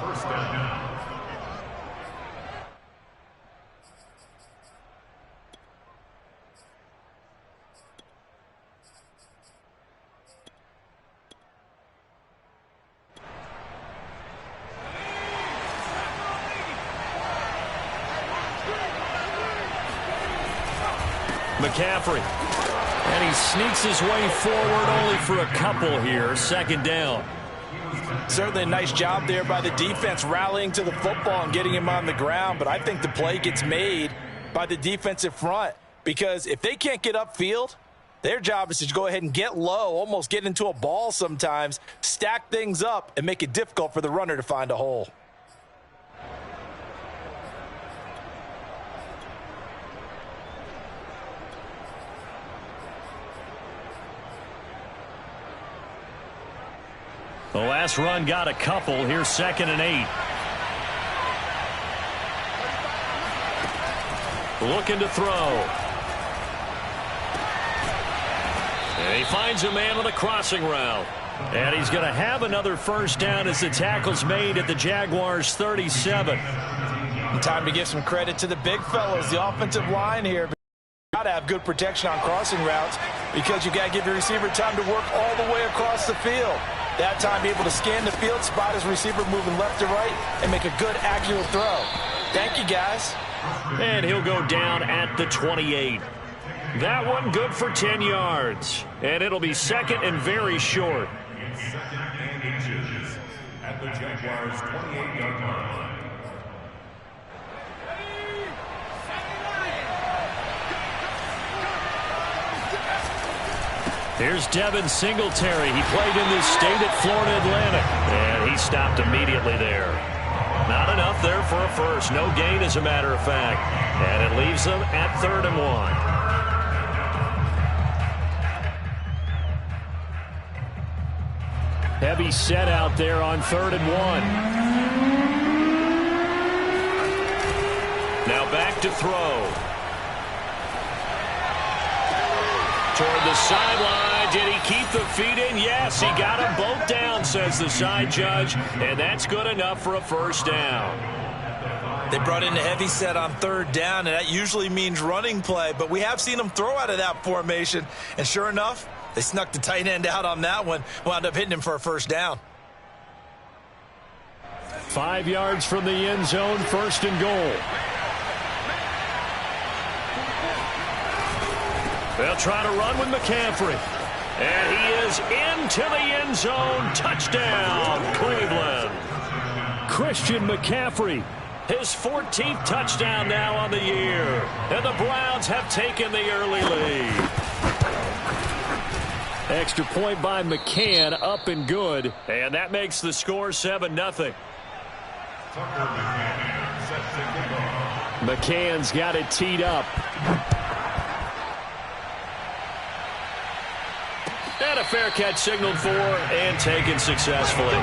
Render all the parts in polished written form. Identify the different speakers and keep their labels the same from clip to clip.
Speaker 1: First down.
Speaker 2: McCaffrey. And he sneaks his way forward only for a couple here. Second down.
Speaker 3: Certainly a nice job there by the defense rallying to the football and getting him on the ground. But I think the play gets made by the defensive front. Because if they can't get upfield, their job is to go ahead and get low, almost get into a ball sometimes, stack things up, and make it difficult for the runner to find a hole.
Speaker 2: The last run got a couple. Here's 2nd and 8. Looking to throw. And he finds a man on a crossing route. And he's going to have another first down as the tackle's made at the Jaguars' 37.
Speaker 3: Time to give some credit to the big fellas, the offensive line here. Got to have good protection on crossing routes because you got to give your receiver time to work all the way across the field. That time, be able to scan the field, spot his receiver moving left to right, and make a good, accurate throw. Thank you, guys.
Speaker 2: And he'll go down at the 28. That one good for 10 yards. And it'll be second and very short.
Speaker 1: Second and inches at the Jaguars' 28-yard line.
Speaker 2: Here's Devin Singletary. He played in this state at Florida Atlantic. And he stopped immediately there. Not enough there for a first. No gain, as a matter of fact. And it leaves them at 3rd and 1. Heavy set out there on 3rd and 1. Now back to throw. Toward the sideline. Did he keep the feet in? Yes, he got them both down, says the side judge. And that's good enough for a first down.
Speaker 3: They brought in a heavy set on 3rd down, and that usually means running play. But we have seen them throw out of that formation. And sure enough, they snuck the tight end out on that one. Wound up hitting him for a first down.
Speaker 2: 5 yards from the end zone, 1st and goal. They'll try to run with McCaffrey. And he is into the end zone. Touchdown, Cleveland. Christian McCaffrey, his 14th touchdown now on the year. And the Browns have taken the early lead. Extra point by McCann, up and good. And that makes the score 7-0. McCann's got it teed up. And a fair catch signaled for and taken successfully.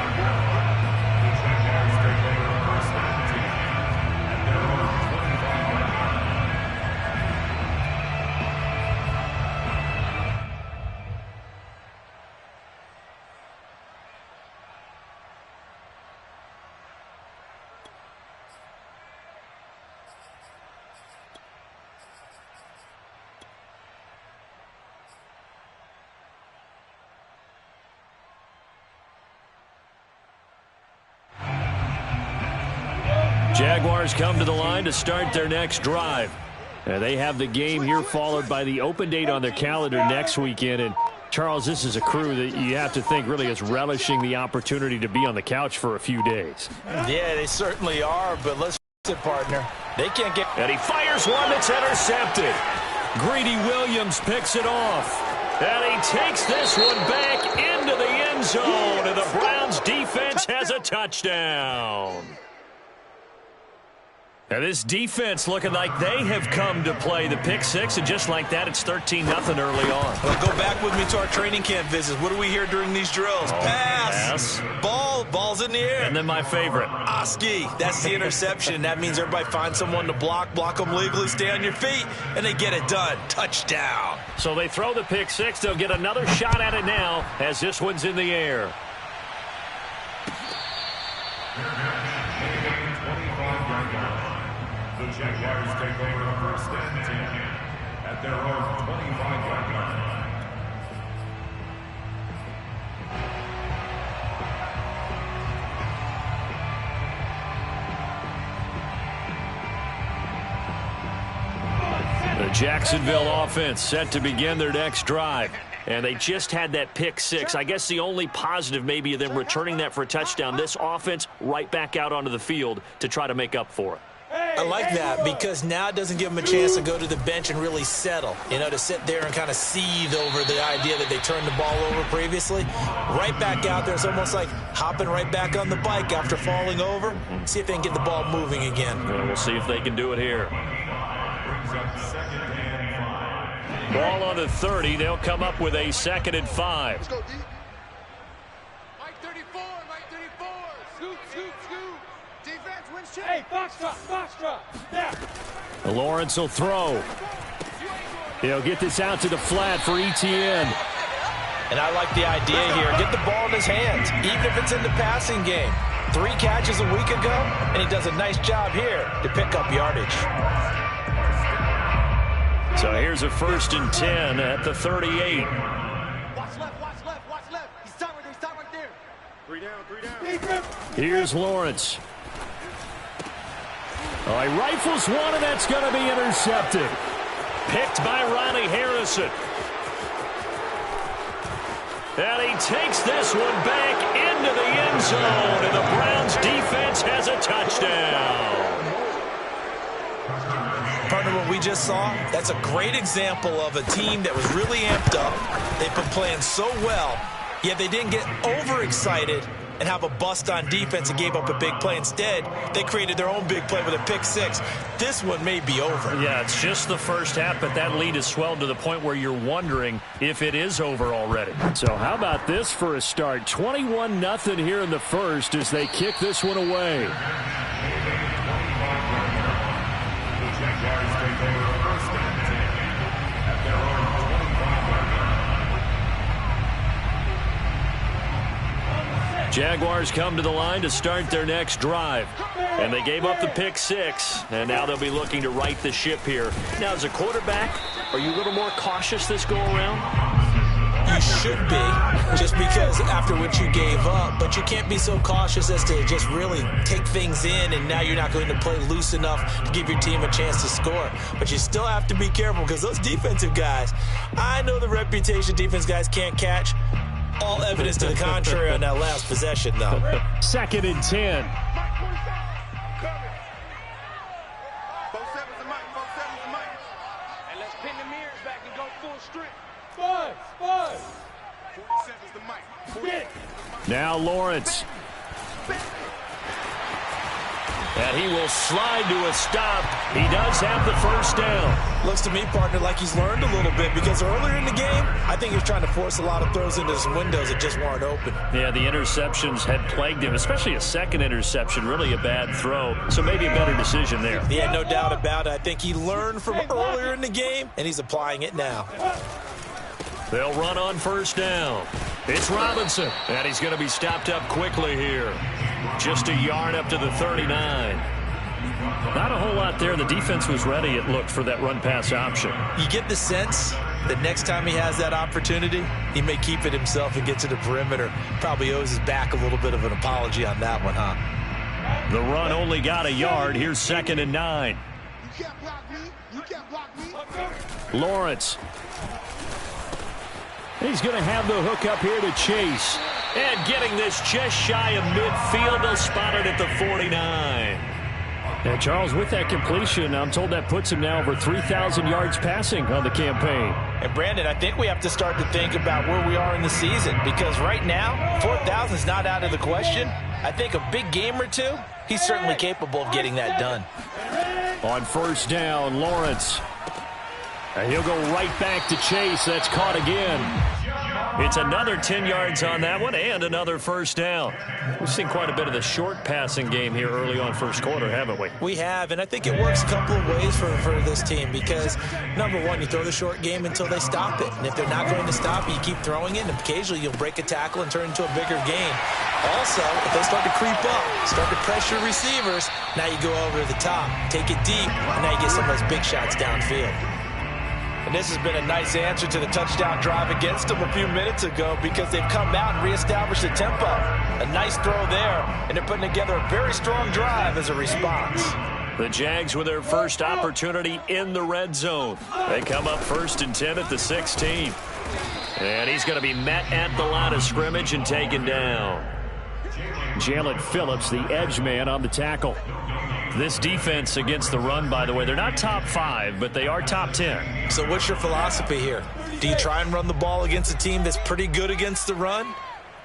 Speaker 2: Jaguars come to the line to start their next drive. They have the game here followed by the open date on their calendar next weekend. And Charles, this is a crew that you have to think really is relishing the opportunity to be on the couch for a few days.
Speaker 3: Yeah, they certainly are, but let's face it, partner. They can't get...
Speaker 2: And he fires one that's intercepted. Greedy Williams picks it off. And he takes this one back into the end zone. And the Browns defense has a touchdown. Now this defense looking like they have come to play the pick six, and just like that, it's 13-0 early on.
Speaker 3: Well, go back with me to our training camp visits. What do we hear during these drills? Pass. Ball's in the air.
Speaker 2: And then my favorite.
Speaker 3: Oski. That's the interception. That means everybody finds someone to block them legally, stay on your feet, and they get it done. Touchdown.
Speaker 2: So they throw the pick six. They'll get another shot at it now as this one's in the air.
Speaker 1: Jaguars take over the first and 10 at their own 25-yard line.
Speaker 2: The Jacksonville offense set to begin their next drive. And they just had that pick six. I guess the only positive maybe of them returning that for a touchdown. This offense right back out onto the field to try to make up for it.
Speaker 3: I like that because now it doesn't give them a chance to go to the bench and really settle. You know, to sit there and kind of seethe over the idea that they turned the ball over previously. Right back out there. It's almost like hopping right back on the bike after falling over. See if they can get the ball moving again.
Speaker 2: Yeah, we'll see if they can do it here. Ball on the 30. They'll come up with a 2nd and 5.
Speaker 4: Let's go, D. Mike 34, Mike 34. Scoot, scoot, scoot. Defense wins check. Hey, Foxtrot. Yeah.
Speaker 2: Lawrence will throw. He'll get this out to the flat for Etienne.
Speaker 3: And I like the idea here. Get the ball in his hands, even if it's in the passing game. 3 catches a week ago, and he does a nice job here to pick up yardage.
Speaker 2: So here's a 1st and 10 at the 38.
Speaker 4: Watch left. He's tight right there. 3 down.
Speaker 2: Here's Lawrence. Oh, he rifles one, and that's going to be intercepted. Picked by Ronnie Harrison. And he takes this one back into the end zone, and the Browns defense has a touchdown.
Speaker 3: Partner, what we just saw, that's a great example of a team that was really amped up. They've been playing so well, yet they didn't get overexcited and have a bust on defense and gave up a big play. Instead, they created their own big play with a pick six. This one may be over.
Speaker 2: Yeah, it's just the first half, but that lead has swelled to the point where you're wondering if it is over already. So how about this for a start? 21-0 here in the first as they kick this one away. Jaguars come to the line to start their next drive. And they gave up the pick six, and now they'll be looking to right the ship here. Now, as a quarterback, are you a little more cautious this go-around?
Speaker 3: You should be, just because after what you gave up, but you can't be so cautious as to just really take things in, and now you're not going to play loose enough to give your team a chance to score. But you still have to be careful because those defensive guys, I know the reputation defense guys can't catch. All evidence to the contrary on that last possession, though.
Speaker 2: 2nd and 10.
Speaker 4: And let's pin the mirrors back and go full strip.
Speaker 2: Now Lawrence. And he will slide to a stop. He does have the first down.
Speaker 3: Looks to me, partner, like he's learned a little bit because earlier in the game, I think he was trying to force a lot of throws into some windows that just weren't open.
Speaker 2: Yeah, the interceptions had plagued him, especially a second interception, really a bad throw. So maybe a better decision there.
Speaker 3: Yeah, no doubt about it. I think he learned from earlier in the game, and he's applying it now.
Speaker 2: They'll run on first down. It's Robinson, and he's going to be stopped up quickly here. Just a yard up to the 39. Not a whole lot there. The defense was ready, it looked, for that run-pass option.
Speaker 3: You get the sense that next time he has that opportunity, he may keep it himself and get to the perimeter. Probably owes his back a little bit of an apology on that one, huh?
Speaker 2: The run only got a yard. Here's 2nd and 9.
Speaker 4: You can't block me. You can't block me.
Speaker 2: Lawrence. He's going to have the hook up here to Chase. And getting this just shy of midfield, they'll spot it at the 49. Now, Charles, with that completion, I'm told that puts him now over 3,000 yards passing on the campaign.
Speaker 3: And, Brandon, I think we have to start to think about where we are in the season because right now, 4,000 is not out of the question. I think a big game or two, he's certainly capable of getting that done.
Speaker 2: On first down, Lawrence. And he'll go right back to Chase. That's caught again. It's another 10 yards on that one and another first down. We've seen quite a bit of the short passing game here early on first quarter, haven't we?
Speaker 3: We have, and I think it works a couple of ways for this team because, number one, you throw the short game until they stop it. And if they're not going to stop it, you keep throwing it, and occasionally you'll break a tackle and turn it into a bigger gain. Also, if they start to creep up, start to pressure receivers, now you go over the top, take it deep, and now you get some of those big shots downfield. And this has been a nice answer to the touchdown drive against them a few minutes ago because they've come out and reestablished the tempo. A nice throw there, and they're putting together a very strong drive as a response.
Speaker 2: The Jags with their first opportunity in the red zone. They come up 1st and 10 at the 16. And he's going to be met at the line of scrimmage and taken down. Jalen Phillips, the edge man on the tackle. This defense against the run, by the way, they're not top 5, but they are top 10.
Speaker 3: So what's your philosophy here? Do you try and run the ball against a team that's pretty good against the run?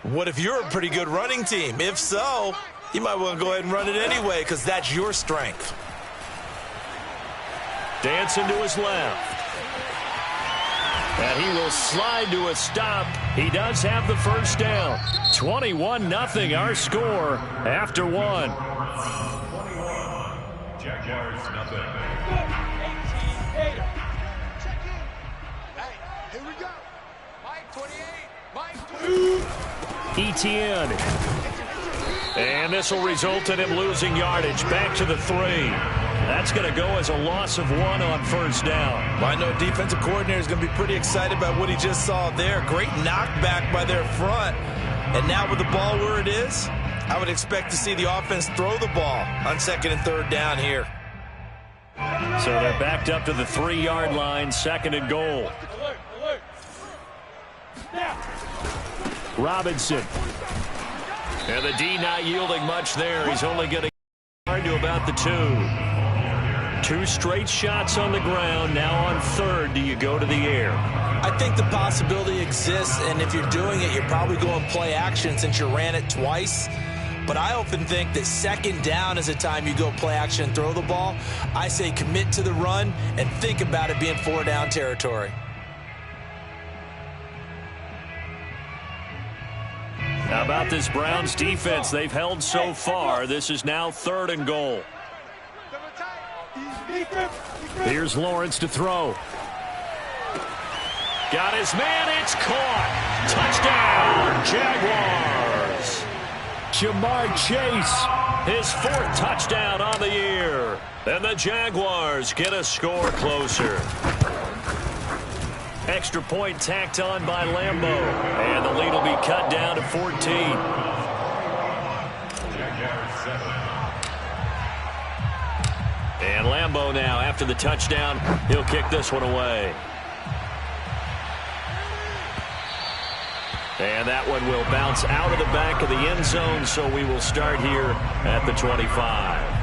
Speaker 3: What if you're a pretty good running team? If so, you might want to go ahead and run it anyway because that's your strength.
Speaker 2: Dancing to his left. And he will slide to a stop. He does have the first down. 21-0 our score after 1.
Speaker 1: Jaguars nothing.
Speaker 4: Hey, here we go. Mike 28. Mike 28.
Speaker 2: Etienne. And this will result in him losing yardage. Back to the 3. That's going to go as a loss of 1 on first down.
Speaker 3: Well, I know defensive coordinator is going to be pretty excited about what he just saw there. Great knockback by their front. And now with the ball where it is, I would expect to see the offense throw the ball on 2nd and 3rd down here.
Speaker 2: So they're backed up to the 3-yard line, 2nd and goal. Robinson. And the D not yielding much there. He's only getting to about the 2. 2 straight shots on the ground. Now on 3rd, do you go to the air?
Speaker 3: I think the possibility exists, and if you're doing it, you're probably going play action since you ran it twice. But I often think that 2nd down is a time you go play action and throw the ball. I say commit to the run and think about it being 4-down territory.
Speaker 2: How about this Browns defense they've held so far? This is now 3rd and goal. Here's Lawrence to throw. Got his man. It's caught. Touchdown, Jaguars. Jamar Chase, his 4th touchdown on the year. And the Jaguars get a score closer. Extra point tacked on by Lambeau. And the lead will be cut down to 14. And Lambeau now, after the touchdown, he'll kick this one away. And that one will bounce out of the back of the end zone, so we will start here at the 25.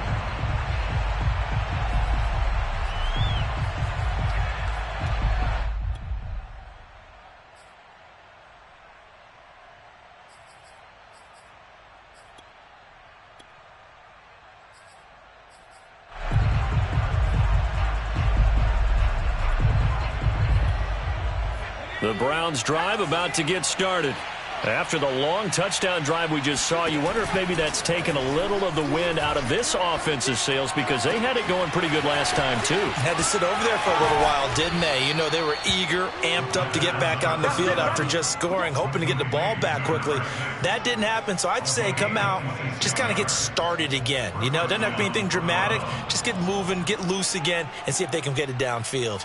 Speaker 2: The Browns drive about to get started. After the long touchdown drive we just saw, you wonder if maybe that's taken a little of the wind out of this offensive sails because they had it going pretty good last time, too.
Speaker 3: Had to sit over there for a little while, didn't they? You know, they were eager, amped up to get back on the field after just scoring, hoping to get the ball back quickly. That didn't happen, so I'd say come out, just kind of get started again. You know, doesn't have to be anything dramatic. Just get moving, get loose again, and see if they can get it downfield.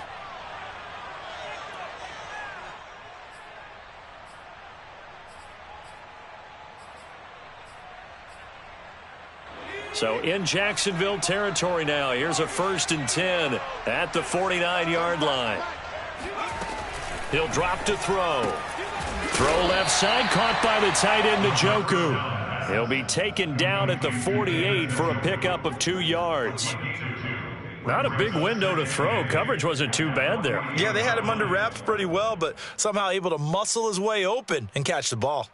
Speaker 2: So in Jacksonville territory now. Here's a 1st and 10 at the 49-yard line. He'll drop to throw. Throw left side, caught by the tight end Njoku. He'll be taken down at the 48 for a pickup of 2 yards. Not a big window to throw. Coverage wasn't too bad there.
Speaker 3: Yeah, they had him under wraps pretty well, but somehow able to muscle his way open and catch the ball.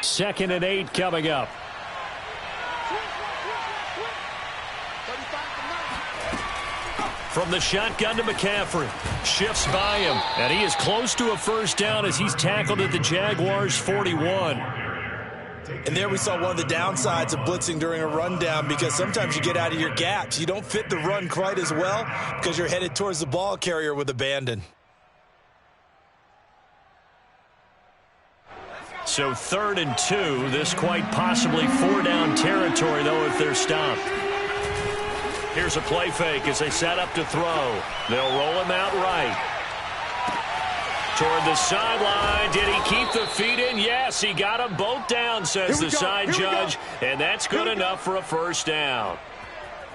Speaker 2: 2nd and 8 coming up. From the shotgun to McCaffrey. Shifts by him, and he is close to a first down as he's tackled at the Jaguars' 41.
Speaker 3: And there we saw one of the downsides of blitzing during a rundown, because sometimes you get out of your gaps. You don't fit the run quite as well because you're headed towards the ball carrier with abandon.
Speaker 2: So 3rd and 2. This quite possibly 4-down territory, though, if they're stopped. Here's a play fake as they set up to throw. They'll roll him out right. Toward the sideline. Did he keep the feet in? Yes, he got them both down, says the side judge. And that's good enough for a first down.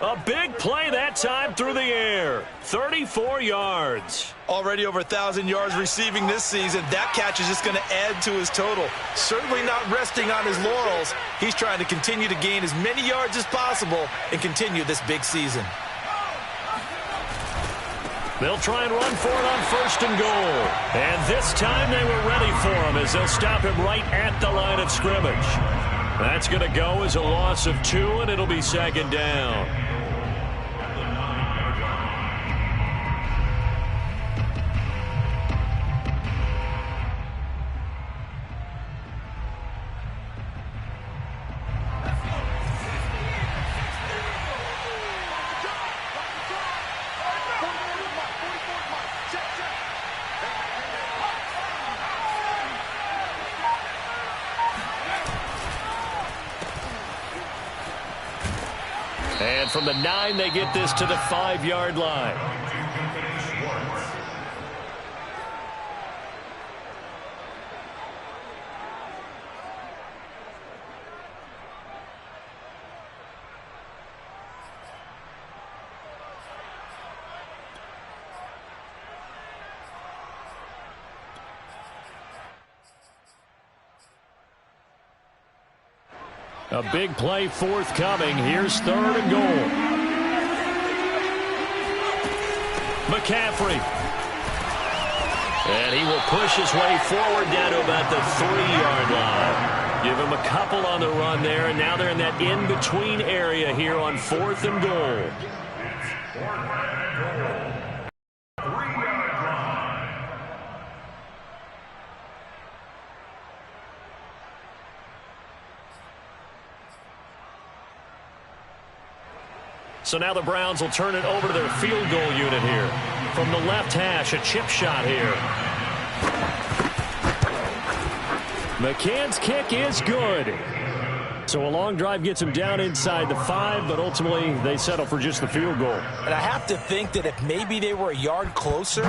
Speaker 2: A big play that time through the air. 34 yards.
Speaker 3: Already over 1,000 yards receiving this season. That catch is just going to add to his total. Certainly not resting on his laurels. He's trying to continue to gain as many yards as possible and continue this big season.
Speaker 2: They'll try and run for it on 1st and goal. And this time they were ready for him as they'll stop him right at the line of scrimmage. That's going to go as a loss of 2, and it'll be 2nd down. And from the 9, they get this to the 5-yard line. A big play forthcoming. Here's 3rd and goal. McCaffrey. And he will push his way forward down to about the 3-yard line. Give him a couple on the run there, and now they're in that in-between area here on 4th and goal. So now the Browns will turn it over to their field goal unit here. From the left hash, a chip shot here. McCann's kick is good. So a long drive gets him down inside the 5, but ultimately they settle for just the field goal.
Speaker 3: And I have to think that if maybe they were a yard closer,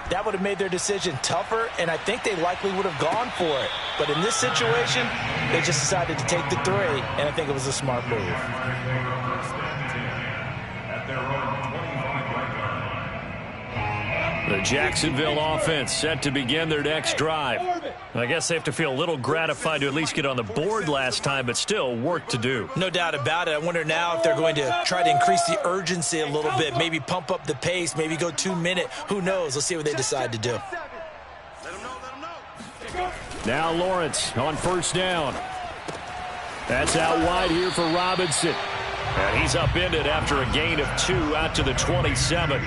Speaker 3: that would have made their decision tougher, and I think they likely would have gone for it. But in this situation, they just decided to take the 3, and I think it was a smart move.
Speaker 2: The Jacksonville offense set to begin their next drive. I guess they have to feel a little gratified to at least get on the board last time, but still work to do.
Speaker 3: No doubt about it. I wonder now if they're going to try to increase the urgency a little bit, maybe pump up the pace, maybe go 2-minute. Who knows? Let's see what they decide to do.
Speaker 2: Now Lawrence on 1st down. That's out wide here for Robinson. And he's upended after a gain of 2 out to the 27.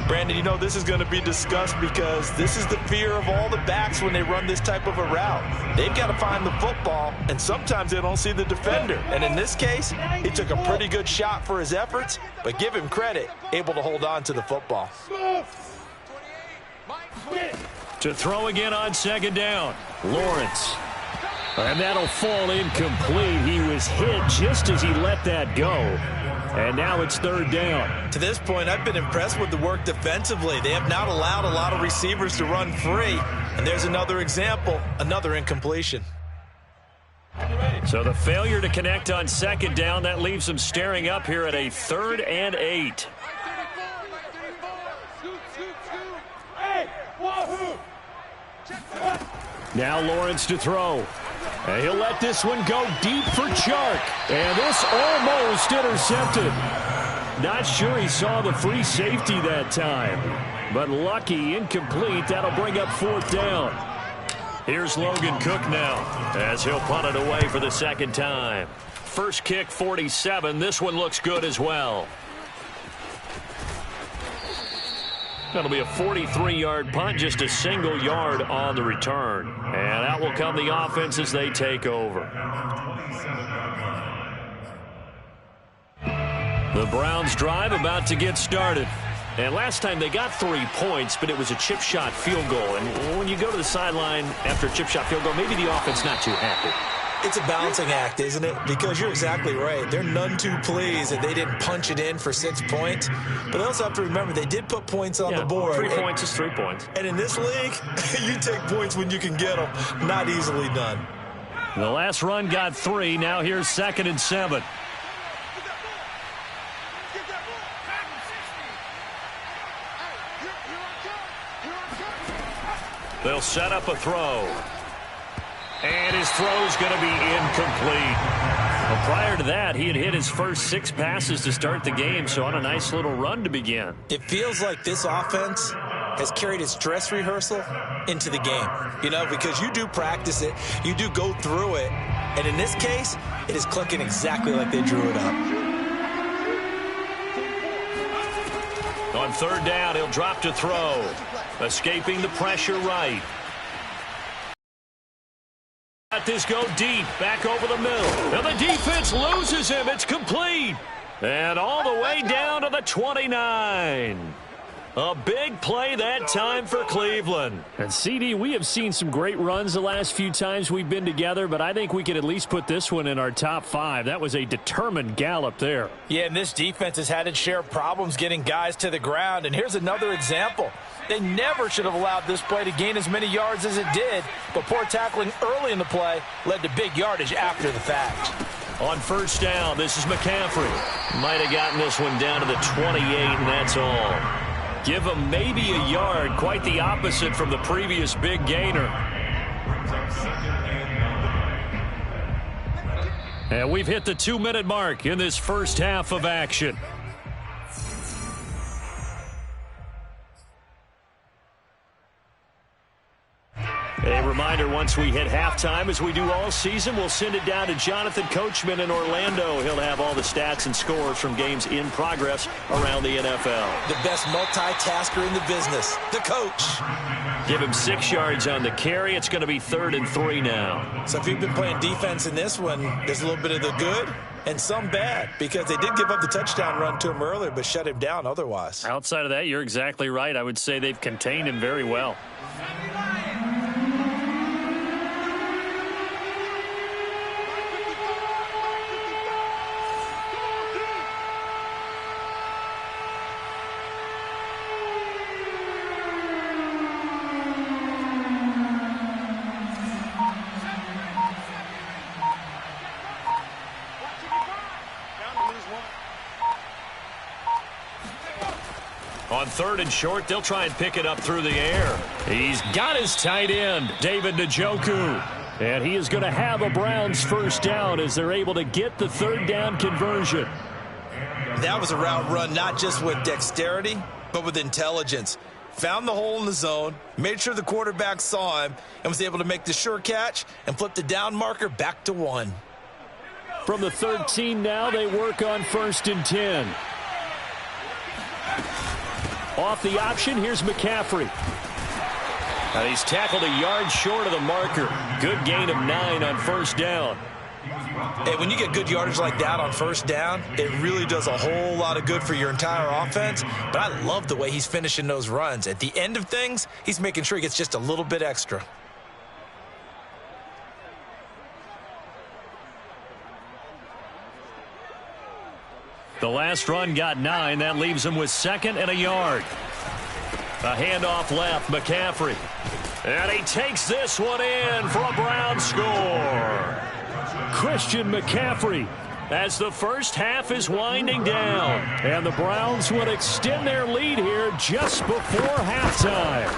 Speaker 3: Brandon, you know this is going to be discussed because this is the fear of all the backs when they run this type of a route. They've got to find the football, and sometimes they don't see the defender. And in this case, he took a pretty good shot for his efforts, but give him credit, able to hold on to the football.
Speaker 2: To throw again on 2nd down, Lawrence. And that'll fall incomplete. He was hit just as he let that go. And now it's 3rd down.
Speaker 3: To this point, I've been impressed with the work defensively. They have not allowed a lot of receivers to run free. And there's another example, another incompletion.
Speaker 2: So the failure to connect on 2nd down, that leaves them staring up here at a 3rd and 8. Now Lawrence to throw. And he'll let this one go deep for Chark. And this almost intercepted. Not sure he saw the free safety that time. But lucky, incomplete. That'll bring up 4th down. Here's Logan Cook now as he'll punt it away for the second time. First kick, 47. This one looks good as well. That'll be a 43-yard punt, just a single yard on the return. And out will come the offense as they take over. The Browns drive about to get started. And last time they got 3 points, but it was a chip shot field goal. And when you go to the sideline after a chip shot field goal, maybe the offense not too happy.
Speaker 3: It's a balancing act, isn't it? Because you're exactly right. They're none too pleased that they didn't punch it in for 6 points. But they also have to remember they did put points on the board.
Speaker 2: 3 points is 3 points.
Speaker 3: And in this league, you take points when you can get them. Not easily done.
Speaker 2: The last run got 3. Now here's 2nd and 7. They'll set up a throw. And his throw's going to be incomplete. Well, prior to that, he had hit his first 6 passes to start the game, so on a nice little run to begin.
Speaker 3: It feels like this offense has carried its dress rehearsal into the game. You know, because you do practice it, you do go through it, and in this case, it is clicking exactly like they drew it up.
Speaker 2: On 3rd down, he'll drop to throw. Escaping the pressure right. Let this go deep, back over the middle. And the defense loses him. It's complete. And all the way down to the 29. A big play that time for Cleveland.
Speaker 5: And CD, we have seen some great runs the last few times we've been together, but I think we could at least put this one in our top 5. That was a determined gallop there.
Speaker 3: Yeah, and this defense has had its share of problems getting guys to the ground. And here's another example. They never should have allowed this play to gain as many yards as it did, but poor tackling early in the play led to big yardage after the fact.
Speaker 2: On 1st down, this is McCaffrey. Might have gotten this one down to the 28, and that's all. Give him maybe a yard, quite the opposite from the previous big gainer. And we've hit the 2-minute mark in this first half of action. A reminder, once we hit halftime, as we do all season, we'll send it down to Jonathan Coachman in Orlando. He'll have all the stats and scores from games in progress around the NFL.
Speaker 3: The best multitasker in the business, the coach.
Speaker 2: Give him 6 yards on the carry. It's going to be 3rd and 3 now.
Speaker 3: So if you've been playing defense in this one, there's a little bit of the good and some bad, because they did give up the touchdown run to him earlier, but shut him down otherwise.
Speaker 5: Outside of that, you're exactly right. I would say they've contained him very well.
Speaker 2: On 3rd and short, they'll try and pick it up through the air.
Speaker 5: He's got his tight end, David Njoku. And he is going to have a Browns 1st down as they're able to get the 3rd down conversion.
Speaker 3: That was a route run not just with dexterity, but with intelligence. Found the hole in the zone, made sure the quarterback saw him, and was able to make the sure catch and flip the down marker back to 1.
Speaker 5: From the 13 now, they work on 1st and 10. Off the option, here's McCaffrey.
Speaker 2: And he's tackled a yard short of the marker. Good gain of 9 on 1st down.
Speaker 3: Hey, when you get good yardage like that on 1st down, it really does a whole lot of good for your entire offense. But I love the way he's finishing those runs. At the end of things, he's making sure he gets just a little bit extra.
Speaker 2: The last run got 9. That leaves him with 2nd and a yard. A handoff left, McCaffrey. And he takes this one in for a Brown score.
Speaker 5: Christian McCaffrey as the first half is winding down. And the Browns will extend their lead here just before halftime.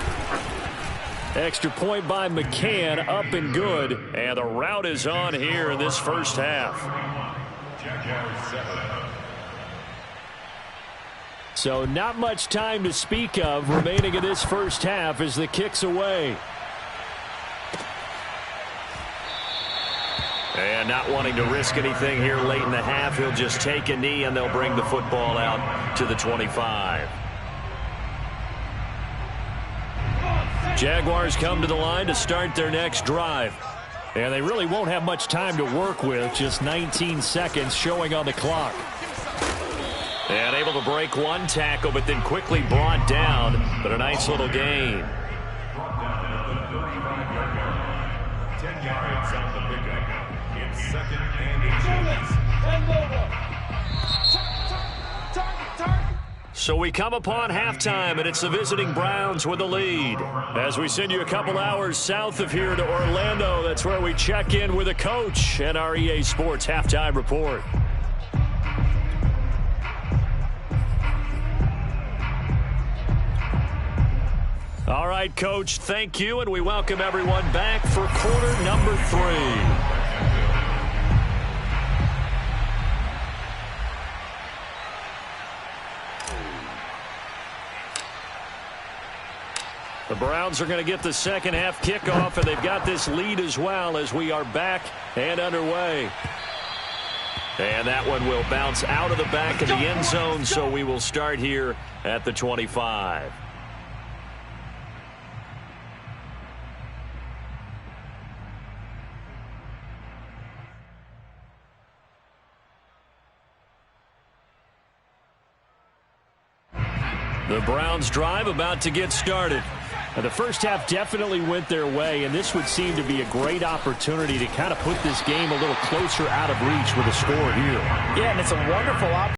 Speaker 5: Extra point by McCann, up and good.
Speaker 2: And the route is on here in this first half.
Speaker 5: So not much time to speak of remaining in this first half as the kick's away.
Speaker 2: And not wanting to risk anything here late in the half, he'll just take a knee and they'll bring the football out to the 25. Jaguars come to the line to start their next drive. And they really won't have much time to work with, just 19 seconds showing on the clock. And able to break one tackle, but then quickly brought down, but a nice little gain.
Speaker 1: 10 yards on the pickup. It's 2nd and inches.
Speaker 2: So we come upon halftime, and it's the visiting Browns with the lead. As we send you a couple hours south of here to Orlando, that's where we check in with a coach and our EA Sports Halftime Report. All right, Coach, thank you, and we welcome everyone back for quarter number 3. The Browns are going to get the second half kickoff, and they've got this lead as well as we are back and underway. And that one will bounce out of the back of the end zone, so we will start here at the 25. The Browns drive about to get started. Now, the first half definitely went their way, and this would seem to be a great opportunity to kind of put this game a little closer out of reach with a score here.
Speaker 3: Yeah, and it's a wonderful opportunity.